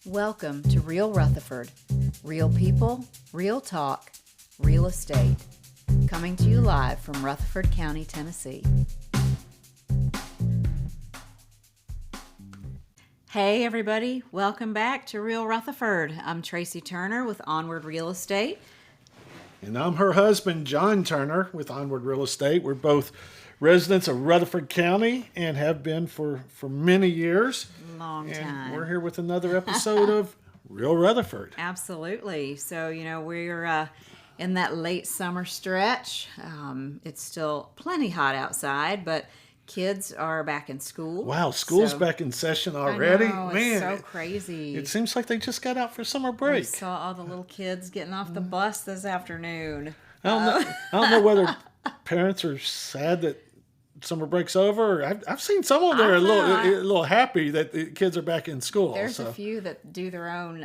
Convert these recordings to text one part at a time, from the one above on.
Welcome to Real Rutherford. Real people, real talk, real estate. Coming to you live from Rutherford County, Tennessee. Hey everybody, welcome back to Real Rutherford. I'm Tracy Turner with Onward Real Estate. And I'm her husband, John Turner, with Onward Real Estate. We're both residents of Rutherford County and have been for many years. Long time. We're here with another episode of Real Rutherford. Absolutely. So, we're in that late summer stretch. It's still plenty hot outside, but kids are back in school. Wow, school's back in session already? I know, it's so crazy. It seems like they just got out for summer break. I saw all the little kids getting off the bus this afternoon. I don't know whether parents are sad that summer break's over. I've seen some of them that are a little happy that the kids are back in school. There's a few that do their own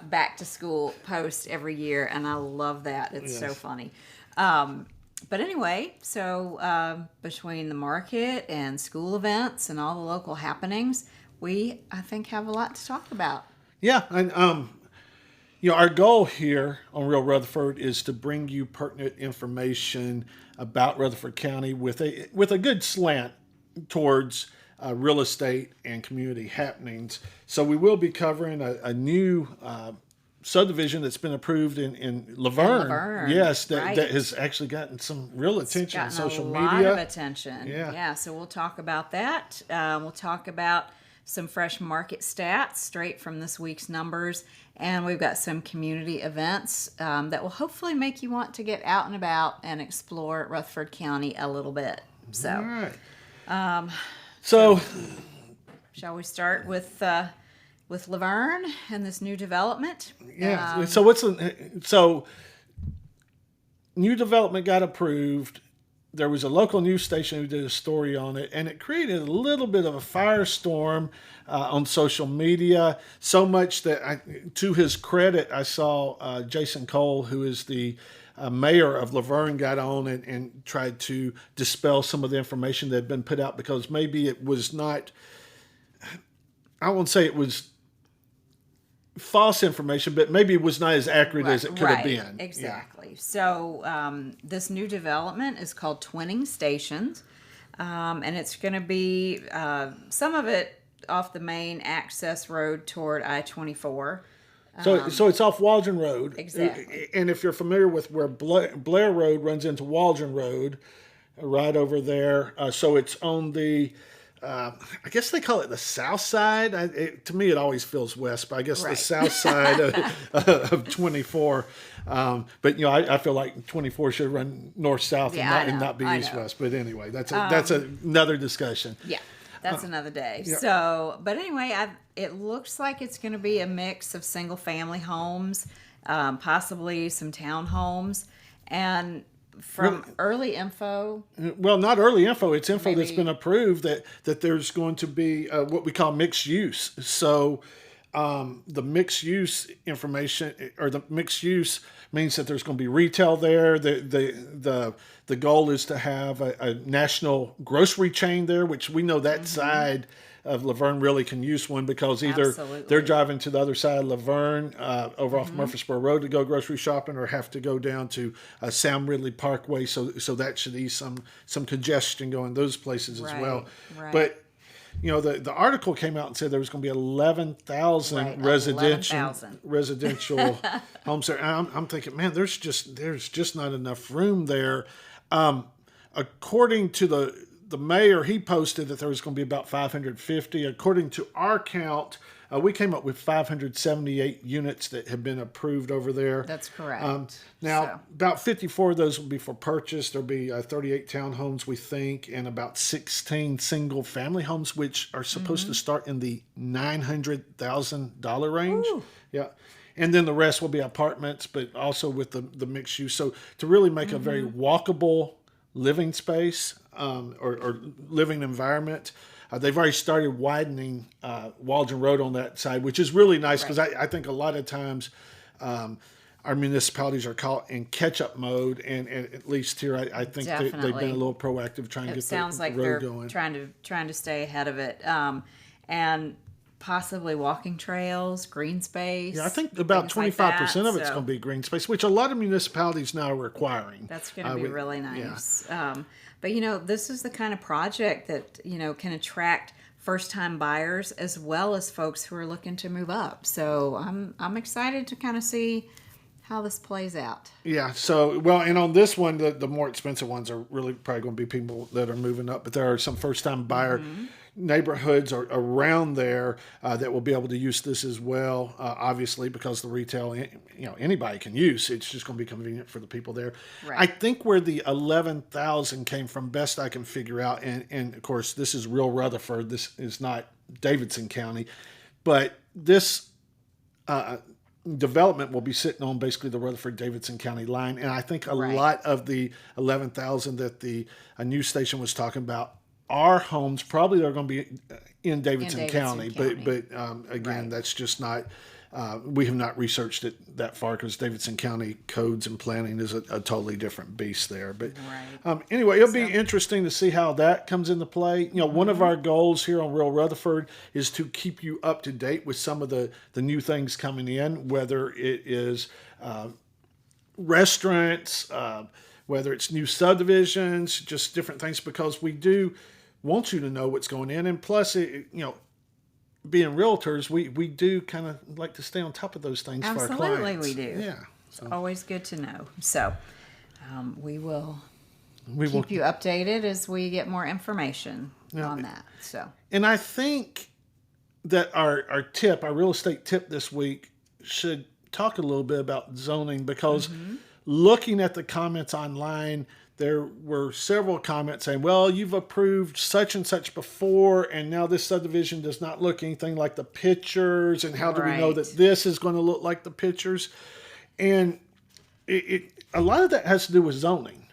back to school post every year, and I love that. It's so funny. But anyway, so between the market and school events and all the local happenings, I think, have a lot to talk about. Yeah, and our goal here on Real Rutherford is to bring you pertinent information about Rutherford County with a good slant towards real estate and community happenings. So we will be covering a new subdivision that's been approved in LaVergne. Yes, that has actually gotten some real attention on social media. A lot of attention. Yeah. So we'll talk about that. We'll talk about some fresh market stats straight from this week's numbers. And we've got some community events that will hopefully make you want to get out and about and explore Rutherford County a little bit. So, all right. So shall we start with LaVergne and this new development? Yeah. So new development got approved. There was a local news station who did a story on it, and it created a little bit of a firestorm on social media. So much that, to his credit, I saw Jason Cole, who is the mayor of LaVergne, got on and tried to dispel some of the information that had been put out, because maybe it was not, I won't say it was false information, but maybe it was not as accurate as it could have been. Exactly. Yeah. So this new development is called Twinning Stations, and it's going to be some of it off the main access road toward I-24. So it's off Waldron Road. Exactly. And if you're familiar with where Blair Road runs into Waldron Road, right over there, so it's on the I guess they call it the south side. To me, it always feels west, but I guess the south side of 24. But I feel like 24 should run north-south and not be east-west. But anyway, that's another discussion. Yeah, that's another day. Yeah. So, but anyway, it looks like it's going to be a mix of single-family homes, possibly some townhomes, and from early info. Well, not early info. It's info that's been approved that there's going to be what we call mixed use. So the mixed use information, or the mixed use, means that there's going to be retail there. The goal is to have a national grocery chain there, which we know that side of LaVergne really can use one, because either they're driving to the other side of LaVergne over off Murfreesboro Road to go grocery shopping, or have to go down to Sam Ridley Parkway. So that should ease some congestion going those places as well. Right. But the article came out and said there was going to be 11,000 residential homes there. And I'm thinking, man, there's just not enough room there. According to the mayor, he posted that there was going to be about 550. According to our count, we came up with 578 units that have been approved over there. That's correct. About 54 of those will be for purchase. There'll be 38 townhomes, we think, and about 16 single-family homes, which are supposed to start in the $900,000 range. Ooh. Yeah. And then the rest will be apartments, but also with the mixed use. So to really make a very walkable living space, or living environment. They've already started widening Waldron Road on that side, which is really nice, because I think a lot of times our municipalities are caught in catch-up mode, and at least here I think they've been a little proactive trying to get the road going. Trying to stay ahead of it. And possibly walking trails, green space. Yeah, I think about 25% of it's So going to be green space, which a lot of municipalities now are requiring. that's going to be really nice. Yeah. But this is the kind of project that can attract first-time buyers as well as folks who are looking to move up. So I'm excited to kind of see how this plays out. Yeah. So, well, and on this one, the more expensive ones are really probably going to be people that are moving up, but there are some first-time buyer neighborhoods around there that will be able to use this as well. Obviously, because the retail, anybody can use. It's just going to be convenient for the people there. Right. I think where the 11,000 came from, best I can figure out, and of course, this is real Rutherford. This is not Davidson County, but this. Development will be sitting on basically the Rutherford-Davidson County line, and I think a lot of the 11,000 that the news station was talking about are homes. Probably they're going to be in Davidson County. But again, that's just not. We have not researched it that far because Davidson County codes and planning is a totally different beast there. But anyway, it'll be interesting to see how that comes into play. One of our goals here on Real Rutherford is to keep you up to date with some of the new things coming in, whether it is restaurants, whether it's new subdivisions, just different things, because we do want you to know what's going in. And plus, being realtors, we do kind of like to stay on top of those things for our clients. Absolutely, we do. Yeah. It's always good to know. So we will keep you updated as we get more information on that. So, and I think that our real estate tip this week should talk a little bit about zoning, because looking at the comments online, there were several comments saying, well, you've approved such and such before, and now this subdivision does not look anything like the pictures, and how do we know that this is going to look like the pictures? And a lot of that has to do with zoning.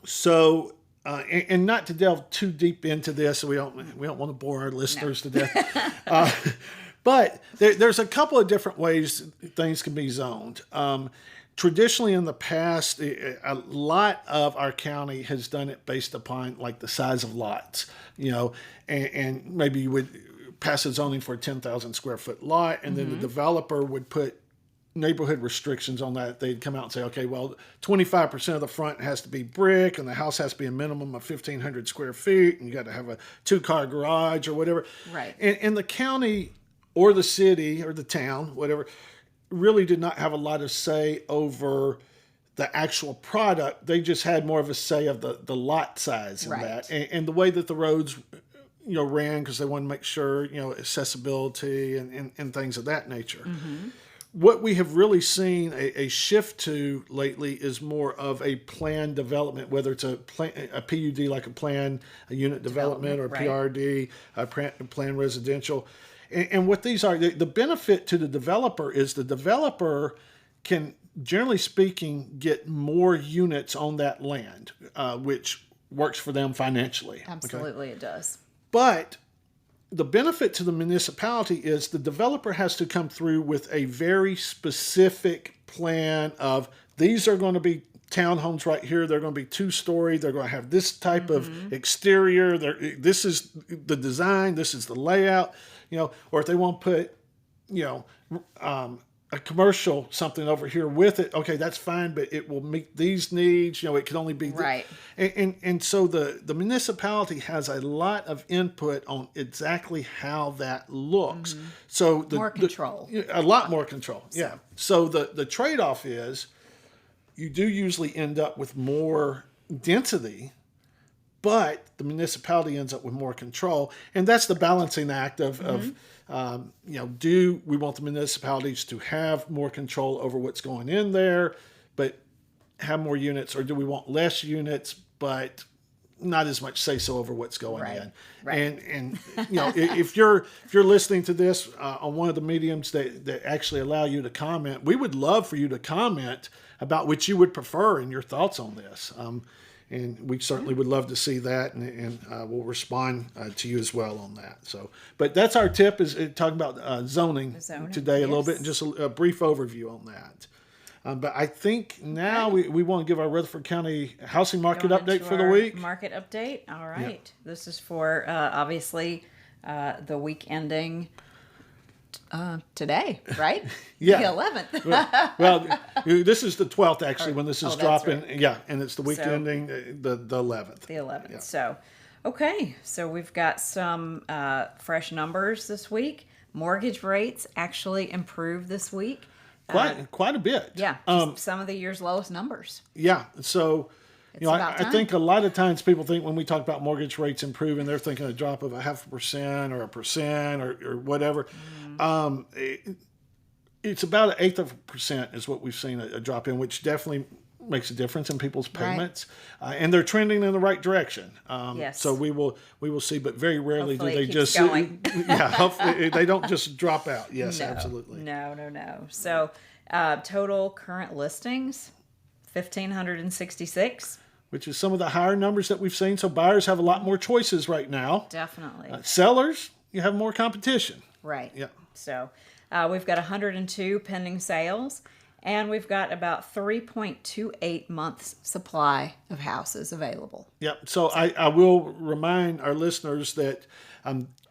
So, and not to delve too deep into this, we don't want to bore our listeners to death. But there's a couple of different ways things can be zoned. Traditionally, in the past, a lot of our county has done it based upon like the size of lots, and maybe you would pass a zoning for a 10,000 square foot lot, and then the developer would put neighborhood restrictions on that. They'd come out and say, okay, well, 25% of the front has to be brick, and the house has to be a minimum of 1,500 square feet, and you got to have a 2-car garage or whatever. Right. And the county or the city or the town, whatever, really did not have a lot of say over the actual product. They just had more of a say of the lot size in that, and the way that the roads ran, because they wanted to make sure accessibility and things of that nature. What we have really seen a shift to lately is more of a planned development, whether it's a PUD, like a unit development, or PRD, a planned residential. And what these are, the benefit to the developer is the developer can, generally speaking, get more units on that land, which works for them financially. Absolutely, it does. But the benefit to the municipality is the developer has to come through with a very specific plan of, these are going to be townhomes right here. They're going to be 2-story. They're going to have this type of exterior. This is the design. This is the layout. Or if they want to put, a commercial something over here with it, okay, that's fine, but it will meet these needs. It can only be and so the municipality has a lot of input on exactly how that looks. So more control, a lot more control. Yeah. So the trade-off is, you do usually end up with more density, but the municipality ends up with more control. And that's the balancing act of do we want the municipalities to have more control over what's going in there, but have more units, or do we want less units, but not as much say so over what's going in? And if you're listening to this on one of the mediums that actually allow you to comment, we would love for you to comment about what you would prefer and your thoughts on this. And we certainly would love to see that, and we'll respond to you as well on that. So, but that's our tip, is talking about zoning today a little bit, and just a brief overview on that. But I think now we want to give our Rutherford County housing market update for the week. Market update. All right. This is for obviously the week ending today, right? Yeah. The 11th. Well, this is the 12th actually when this is that's dropping. right. Yeah, and it's the week So- ending the 11th. The 11th. Yeah. So, okay. So we've got some fresh numbers this week. Mortgage rates actually improved this week. Quite a bit. Yeah. Just some of the year's lowest numbers. Yeah. So, about I time. think a lot of times people think when we talk about mortgage rates improving, they're thinking a drop of 0.5% or 1% or whatever. It's about 0.1% is what we've seen a drop in, which definitely makes a difference in people's payments, and they're trending in the right direction. Yes. So we will see, but very rarely Hopefully do it they keeps just going. yeah. Hopefully they don't just drop out. Yes, No. absolutely. No. So, total current listings, 1,566. Which is some of the higher numbers that we've seen. So buyers have a lot more choices right now. Definitely. Sellers, you have more competition. Right. Yeah. So we've got 102 pending sales, and we've got about 3.28 months supply of houses available. Yep. So I will remind our listeners that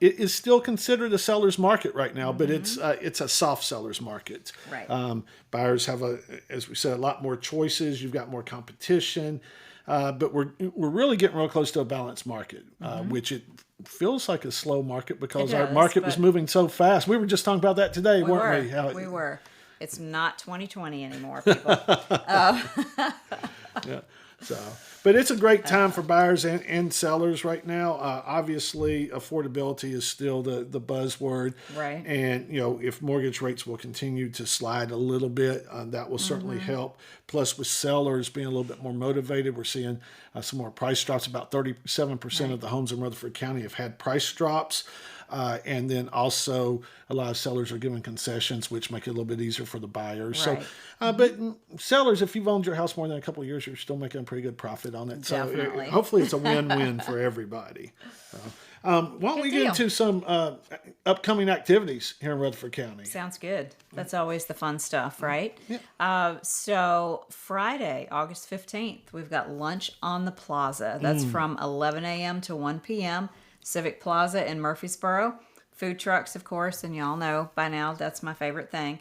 it is still considered a seller's market right now, but it's a soft seller's market. Right. Buyers have as we said, a lot more choices. You've got more competition. But we're really getting real close to a balanced market, which it feels like a slow market because It our does, market was but- moving so fast. We were just talking about that today, weren't we? How We were. It's not 2020 anymore, people. Yeah. So, but it's a great time for buyers and sellers right now. Obviously, affordability is still the buzzword. Right. And, if mortgage rates will continue to slide a little bit, that will certainly help. Plus, with sellers being a little bit more motivated, we're seeing some more price drops. About 37% of the homes in Rutherford County have had price drops. And then also a lot of sellers are giving concessions, which make it a little bit easier for the buyers. Right. So, but sellers, if you've owned your house more than a couple of years, you're still making a pretty good profit on it. Definitely. So hopefully it's a win-win for everybody. Why don't we get deal. into some upcoming activities here in Rutherford County? Sounds good. That's always the fun stuff, right? Yeah. So Friday, August 15th, we've got lunch on the plaza. That's from 11 a.m. to 1 p.m. Civic Plaza in Murfreesboro. Food trucks, of course, and y'all know by now that's my favorite thing.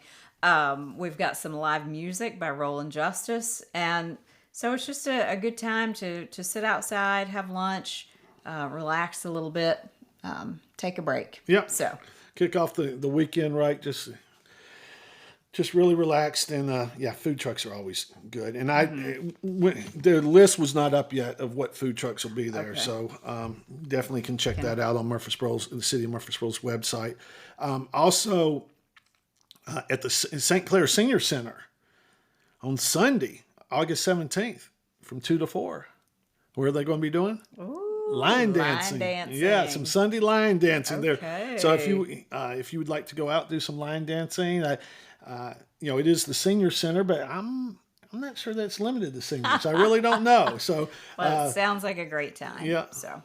We've got some live music by Roland Justice, and so it's just a good time to sit outside, have lunch, relax a little bit, take a break. Yep. So Kick off the weekend right, just really relaxed, and food trucks are always good. And the list was not up yet of what food trucks will be there, Okay. so definitely can check that out on the City of Murfreesboro's website. Also, at the St. Clair Senior Center on Sunday, August 17th, from 2 to 4. Where are they going to be doing? Line dancing. Yeah, some Sunday line dancing there. So if you would like to go out and do some line dancing, it is the senior center, but I'm not sure that's limited to seniors. I really don't know. So well, it sounds like a great time. Yeah. So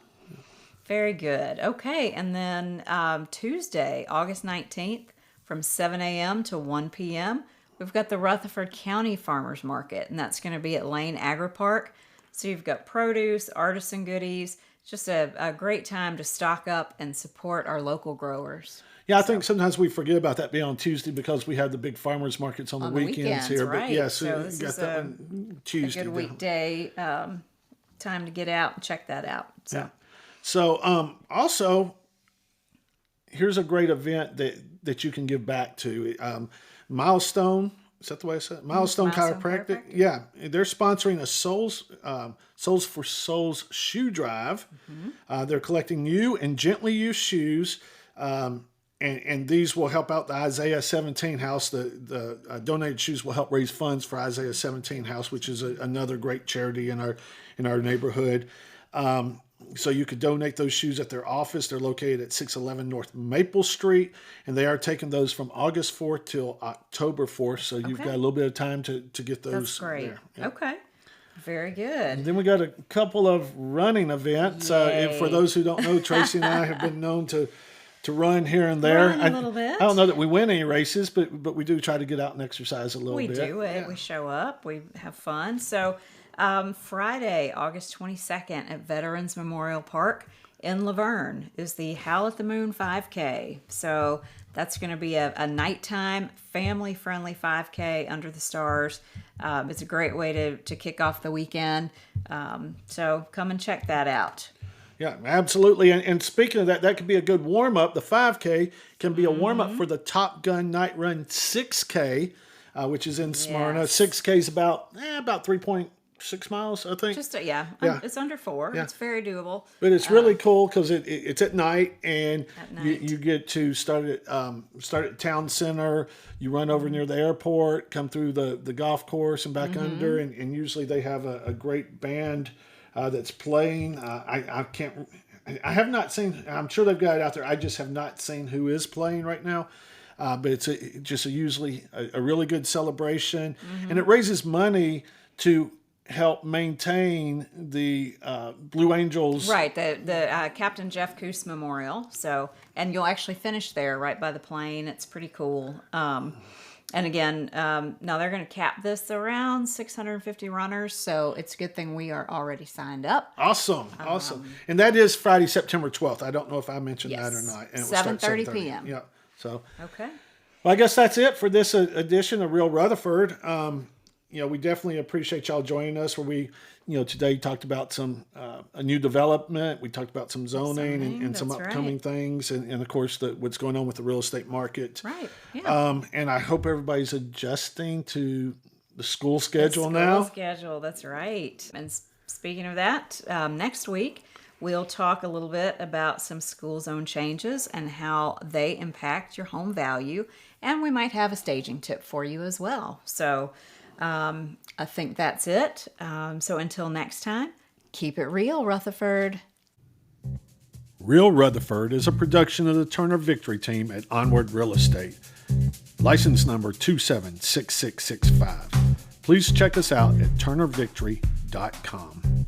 very good. Okay, and then Tuesday, August 19th, from 7 a.m. to 1 p.m., we've got the Rutherford County Farmers Market, and that's going to be at Lane Agri Park. So you've got produce, artisan goodies. Just a great time to stock up and support our local growers. Yeah, I think sometimes we forget about that being on Tuesday because we have the big farmers markets on the weekends here. Right. But yes, so we this got is that one Tuesday. a good weekday time to get out and check that out. So. Yeah. So also, here's a great event that you can give back to. Milestone, is that the way I said it? Milestone Chiropractic. Yeah, they're sponsoring a Souls for Souls shoe drive. They're collecting new and gently used shoes. And these will help out the Isaiah 17 house. The donated shoes will help raise funds for Isaiah 17 house, which is another great charity in our neighborhood. So you could donate those shoes at their office. They're located at 611 North Maple Street, and they are taking those from August 4th till October 4th. So you've got a little bit of time to get those. That's great. There. Yeah. Okay. Very good. And then we got a couple of running events. And for those who don't know, Tracy and I have been known to run here and there. Run a little bit. I don't know that we win any races, but we do try to get out and exercise a little bit. We do it. Yeah. We show up. We have fun. So Friday, August 22nd at Veterans Memorial Park in LaVergne is the Howl at the Moon 5K. So that's going to be a nighttime, family-friendly 5K under the stars. It's a great way to kick off the weekend. So come and check that out. Yeah, absolutely. And speaking of that, that could be a good warm-up. The 5K can be a warm-up for the Top Gun Night Run 6K, which is in Smyrna. Yes. 6K is about 3.6 miles, I think. It's under 4. Yeah. It's very doable. But it's really cool because it's at night, and you get to start at Town Center. You run over near the airport, come through the golf course and back under, and usually they have a great band that's playing. I have not seen. I'm sure they've got it out there. I just have not seen who is playing right now. But it's usually a really good celebration, and it raises money to help maintain the Blue Angels. Right, the Captain Jeff Coos Memorial. So, and you'll actually finish there right by the plane. It's pretty cool. And again, now they're going to cap this around 650 runners. So it's a good thing we are already signed up. Awesome. And that is Friday, September 12th. I don't know if I mentioned that or not. And 7:30 p.m. Yeah. So. Okay. Well, I guess that's it for this edition of Real Rutherford. We definitely appreciate y'all joining us. Where we, today talked about some a new development. We talked about some zoning and some upcoming things, and of course what's going on with the real estate market. Right. Yeah. And I hope everybody's adjusting to the school schedule now. Schedule. That's right. And speaking of that, next week we'll talk a little bit about some school zone changes and how they impact your home value, and we might have a staging tip for you as well. So. I think that's it. So until next time, keep it real, Rutherford. Real Rutherford is a production of the Turner Victory team at Onward Real Estate. License number 276665. Please check us out at turnervictory.com.